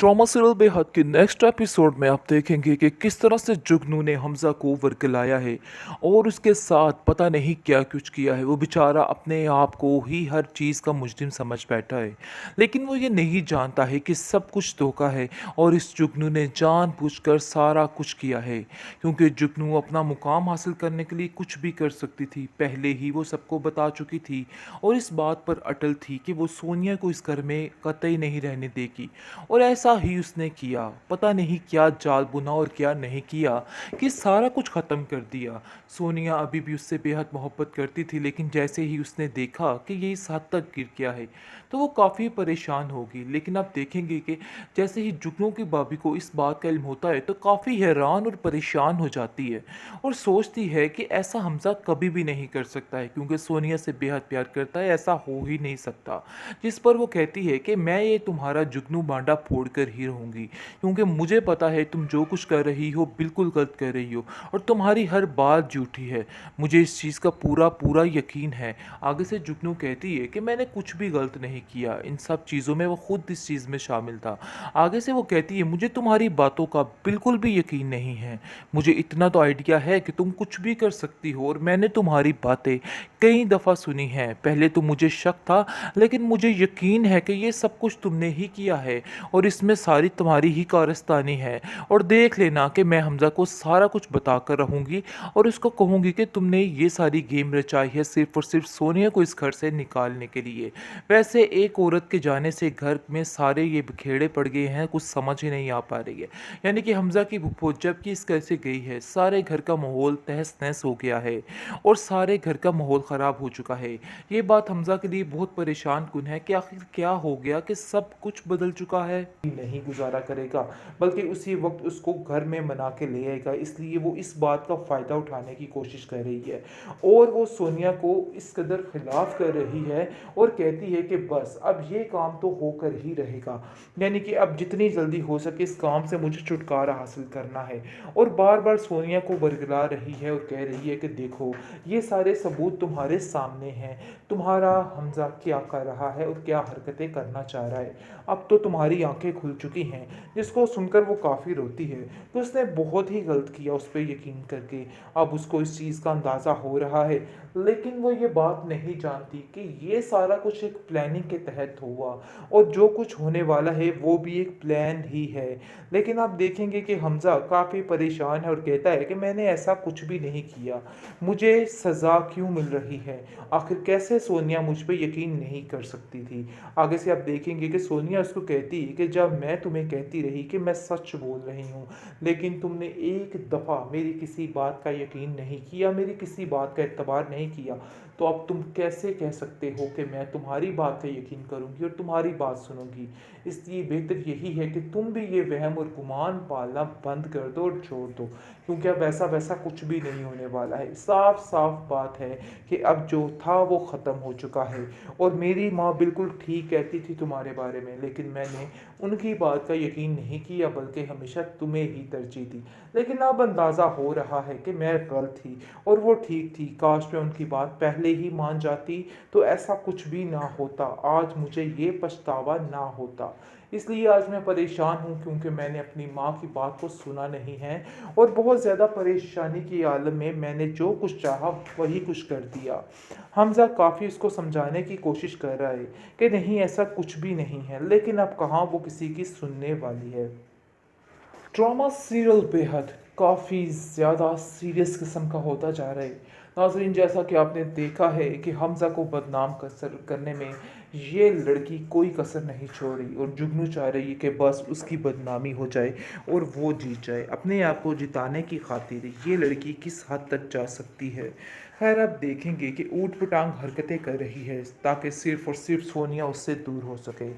Trauma serial बेहद के next episode में आप देखेंगे कि किस तरह से जुगनू ने हमजा को वर्गलाया है और उसके साथ पता नहीं क्या कुछ किया है। वो बेचारा अपने आप को ही हर चीज़ का मुजरिम समझ बैठा है, लेकिन वो ये नहीं जानता है कि सब कुछ धोखा है और इस जुगनू ने जानबूझकर सारा कुछ किया है, क्योंकि जुगनू अपना मुकाम हासिल करने के लिए कुछ भी कर सकती थी। पहले ही वो सबको बता चुकी थी और इस बात पर अटल थी कि वो सोनिया को इस घर में कतई नहीं रहने देगी, और ऐसा ही उसने किया। पता नहीं क्या जाल बुना और क्या नहीं किया कि सारा कुछ ख़त्म कर दिया। सोनिया अभी भी उससे बेहद मोहब्बत करती थी, लेकिन जैसे ही उसने देखा कि ये इस हद तक गिर गया है तो वो काफ़ी परेशान होगी। लेकिन आप देखेंगे कि जैसे ही जुगनू की भाभी को इस बात का इल्म होता है तो काफ़ी हैरान और परेशान हो जाती है और सोचती है कि ऐसा हमजा कभी भी नहीं कर सकता है, क्योंकि सोनिया से बेहद प्यार करता है, ऐसा हो ही नहीं सकता। जिस पर वो कहती है कि मैं ये तुम्हारा जुगनू बांडा फोड़ कर ही रहूँगी, क्योंकि मुझे पता है तुम जो कुछ कर रही हो बिल्कुल गलत कर रही हो और तुम्हारी हर बात झूठी है। मुझे इस चीज़ का पूरा पूरा यकीन है। आगे से जुगनू कहती है कि मैंने कुछ भी गलत नहीं किया, इन सब चीज़ों में वो खुद इस चीज़ में शामिल था। आगे से वो कहती है मुझे तुम्हारी बातों का बिल्कुल भी यकीन नहीं है, मुझे इतना तो आइडिया है कि तुम कुछ भी कर सकती हो और मैंने तुम्हारी बातें कई दफ़ा सुनी हैं। पहले तो मुझे शक था, लेकिन मुझे यकीन है कि ये सब कुछ तुमने ही किया है और इसमें सारी तुम्हारी ही कारस्तानी है। और देख लेना कि मैं हमजा को सारा कुछ बताकर रहूँगी और उसको कहूँगी कि तुमने ये सारी गेम रचाई है सिर्फ और सिर्फ सोनिया को इस घर से निकालने के लिए। वैसे एक औरत के जाने से घर में सारे ये बिखेड़े पड़ गए हैं, कुछ समझ ही नहीं आ पा रही है। यानी कि हमजा की फूफो जबकि इस घर से गई है, सारे घर का माहौल तहस नहस हो गया है और सारे घर का माहौल ख़राब हो चुका है। ये बात हमजा के लिए बहुत परेशान कुन है कि आखिर क्या हो गया कि सब कुछ बदल चुका है। नहीं गुजारा करेगा, बल्कि उसी वक्त उसको घर में मना के ले आएगा, इसलिए वो इस बात का फ़ायदा उठाने की कोशिश कर रही है और वो सोनिया को इस कदर खिलाफ कर रही है और कहती है कि बस अब ये काम तो होकर ही रहेगा। यानी कि अब जितनी जल्दी हो सके इस काम से मुझे छुटकारा हासिल करना है और बार बार सोनिया को बरगला रही है और कह रही है कि देखो ये सारे सबूत तुम्हारे सामने हैं, तुम्हारा हमजा क्या कर रहा है और क्या हरकतें करना चाह रहा है। अब तो तुम्हारी आंखें खुल चुकी हैं। जिसको सुनकर वो काफ़ी रोती है कि उसने बहुत ही गलत किया उस पर यकीन करके। अब उसको इस चीज़ का अंदाज़ा हो रहा है, लेकिन वो ये बात नहीं जानती कि ये सारा कुछ एक प्लानिंग के तहत हुआ और जो कुछ होने वाला है वो भी एक प्लान ही है। लेकिन आप देखेंगे कि हमजा काफ़ी परेशान है और कहता है कि मैंने ऐसा कुछ भी नहीं किया, मुझे सज़ा क्यों मिल रही है, आखिर कैसे सोनिया मुझ पे यकीन नहीं कर सकती थी। आगे से आप देखेंगे कि सोनिया उसको कहती है कि जब मैं तुम्हें कहती रही कि मैं सच बोल रही हूँ, लेकिन तुमने एक दफ़ा मेरी किसी बात का यकीन नहीं किया, मेरी किसी बात का एतबार नहीं किया, तो अब तुम कैसे कह सकते हो कि मैं तुम्हारी बात का यकीन करूँगी और तुम्हारी बात सुनूंगी। इसलिए बेहतर यही है कि तुम भी ये वहम और गुमान पालना बंद कर दो और छोड़ दो, क्योंकि अब ऐसा वैसा कुछ भी नहीं होने वाला है। साफ साफ बात है कि अब जो था वो ख़त्म हो चुका है और मेरी माँ बिल्कुल ठीक कहती थी तुम्हारे बारे में, लेकिन मैंने उनकी बात का यकीन नहीं किया बल्कि हमेशा तुम्हें ही तरजीह दी। लेकिन अब अंदाज़ा हो रहा है कि मैं गलत थी और वो ठीक थी। काश मैं उनकी बात पहले ही मान जाती तो ऐसा कुछ भी ना होता, आज मुझे ये पछतावा ना होता। इसलिए आज मैं परेशान हूँ क्योंकि मैंने अपनी माँ की बात को सुना नहीं है और बहुत ज़्यादा परेशानी के आलम में मैंने जो कुछ चाहा वही कुछ कर दिया। हमज़ा काफ़ी उसको समझाने की कोशिश कर रहा है कि नहीं ऐसा कुछ भी नहीं है, लेकिन अब कहाँ वो किसी की सुनने वाली है। ड्रामा सीरियल बेहद काफ़ी ज़्यादा सीरियस किस्म का होता जा रहा है। नाज़रीन, जैसा कि आपने देखा है कि हमज़ा को बदनाम कसर करने में ये लड़की कोई कसर नहीं छोड़ रही और जुगनू चाह रही है कि बस उसकी बदनामी हो जाए और वो जीत जाए। अपने आप को जिताने की खातिर ये लड़की किस हद तक जा सकती है। खैर, आप देखेंगे कि ऊट पटांग हरकतें कर रही है ताकि सिर्फ और सिर्फ सोनिया उससे दूर हो सके,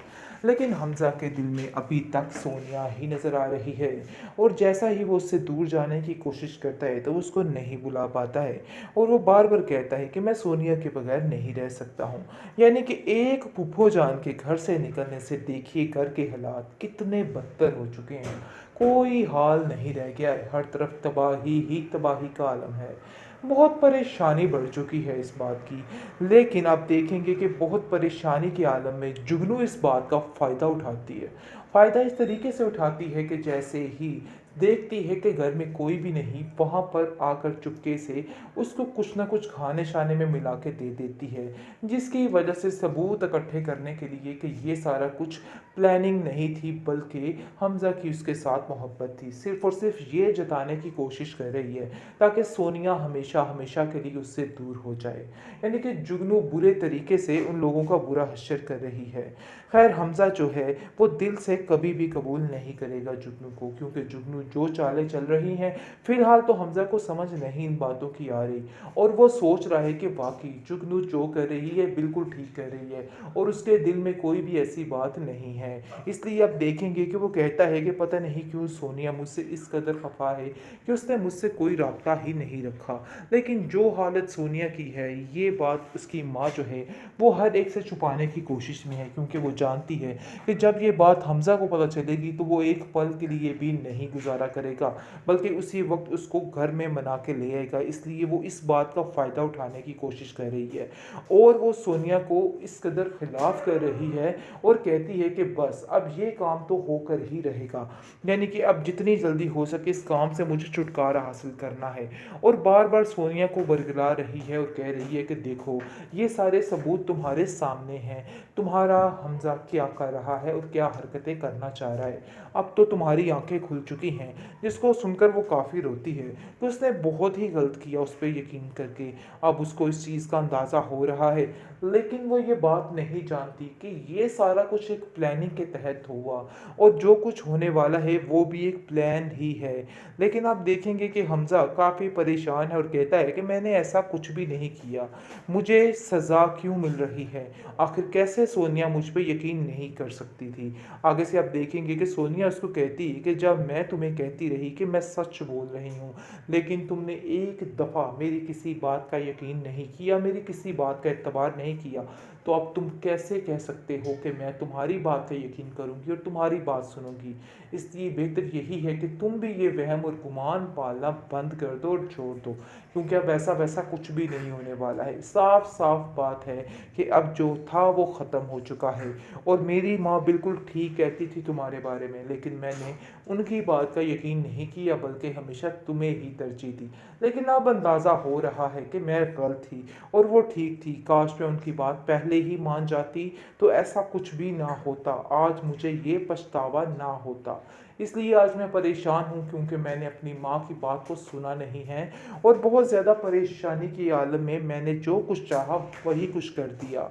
लेकिन हमज़ा के दिल में अभी तक सोनिया ही नज़र आ रही है और जैसा ही वो उससे दूर जाने की कोशिश करता है तो उसको नहीं बुला पाता है और वो बार बार कहता है कि मैं सोनिया के बगैर नहीं रह सकता हूँ। यानी कि एक फूफो जान के घर से निकलने से देखिए घर के हालात कितने बदतर हो चुके हैं। कोई हाल नहीं रह गया है, हर तरफ तबाही ही तबाही का आलम है। बहुत परेशानी बढ़ चुकी है इस बात की। लेकिन आप देखेंगे कि बहुत परेशानी के आलम में जुगनू इस बात का फ़ायदा उठाती है। फ़ायदा इस तरीके से उठाती है कि जैसे ही देखती है कि घर में कोई भी नहीं, वहाँ पर आकर चुपके से उसको कुछ ना कुछ खाने-शाने में मिला के दे देती है। जिसकी वजह से सबूत इकट्ठे करने के लिए कि ये सारा कुछ प्लानिंग नहीं थी, बल्कि हमज़ा की उसके साथ मोहब्बत थी। सिर्फ़ और सिर्फ़ ये जताने की कोशिश कर रही है ताकि सोनिया हमेशा हमेशा के लिए उससे दूर हो जाए। यानी कि जुगनू बुरे तरीके से उन लोगों का बुरा हश्र कर रही है। खैर हमज़ा जो है वो दिल से कभी भी कबूल नहीं करेगा जुगनू को, क्योंकि जुगनू जो चालें चल रही हैं फ़िलहाल तो हमज़ा को समझ नहीं इन बातों की आ रही, और वो सोच रहा है कि वाक़ई जुगनू जो कर रही है बिल्कुल ठीक कर रही है और उसके दिल में कोई भी ऐसी बात नहीं है। इसलिए आप देखेंगे कि वो कहता है कि पता नहीं क्यों सोनिया मुझसे इस कदर खफ़ा है कि उसने मुझसे कोई राब्ता ही नहीं रखा। लेकिन जो हालत सोनिया की है, ये बात उसकी माँ जो है वो हर एक से छुपाने की कोशिश में है, क्योंकि वो जानती है कि जब ये बात हमज़ा को पता चलेगी तो वो एक पल के लिए भी नहीं गुजारा करेगा, बल्कि उसी वक्त उसको घर में मना के ले आएगा। इसलिए वो इस बात का फ़ायदा उठाने की कोशिश कर रही है और वो सोनिया को इस कदर खिलाफ कर रही है और कहती है कि बस अब ये काम तो होकर ही रहेगा, यानी कि अब जितनी जल्दी हो सके इस काम से मुझे छुटकारा हासिल करना है। और बार बार सोनिया को बरगला रही है और कह रही है कि देखो ये सारे सबूत तुम्हारे सामने हैं, तुम्हारा हमज़ा क्या कर रहा है और क्या हरकतें करना चाह रहा है। अब तो तुम्हारी आंखें खुल चुकी हैं। जिसको सुनकर वो काफ़ी रोती है कि उसने बहुत ही गलत किया उस पर यकीन करके। अब उसको इस चीज़ का अंदाज़ा हो रहा है, लेकिन वो ये बात नहीं जानती कि ये सारा कुछ एक प्लानिंग के तहत हुआ और जो कुछ होने वाला है वो भी एक प्लान ही है। लेकिन आप देखेंगे कि हमज़ा काफ़ी परेशान है और कहता है कि मैंने ऐसा कुछ भी नहीं किया, मुझे सज़ा क्यों मिल रही है? आखिर कैसे सोनिया मुझ पे यकीन नहीं कर सकती थी? आगे से आप देखेंगे कि सोनिया उसको कहती है कि जब मैं तुम्हें कहती रही कि मैं सच बोल रही हूँ, लेकिन तुमने एक दफ़ा मेरी किसी बात का यकीन नहीं किया, मेरी किसी बात का एतबार नहीं किया, तो अब तुम कैसे कह सकते हो कि मैं तुम्हारी बात का यकीन करूँगी और तुम्हारी बात सुनूँगी? इसलिए बेहतर यही है कि तुम भी ये वहम और गुमान पालना बंद कर दो और छोड़ दो, क्योंकि अब ऐसा वैसा कुछ भी नहीं होने वाला है। साफ साफ बात है कि अब जो था वो ख़त्म हो चुका है और मेरी माँ बिल्कुल ठीक कहती थी तुम्हारे बारे में, लेकिन मैंने उनकी बात का यकीन नहीं किया, बल्कि हमेशा तुम्हें ही तरजीह दी। लेकिन अब अंदाज़ा हो रहा है कि मैं गलत थी और वो ठीक थी। काश मैं उनकी बात पहले ही मान जाती तो ऐसा कुछ भी ना होता, आज मुझे ये पछतावा ना होता। इसलिए आज मैं परेशान हूँ, क्योंकि मैंने अपनी माँ की बात को सुना नहीं है और बहुत ज़्यादा परेशानी के आलम में मैंने जो कुछ चाहा वही कुछ कर दिया।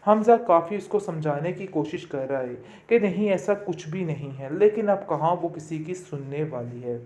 हमज़ा काफ़ी उसको समझाने की कोशिश कर रहा है कि नहीं ऐसा कुछ भी नहीं है, लेकिन अब कहाँ वो किसी की सुनने वाली है।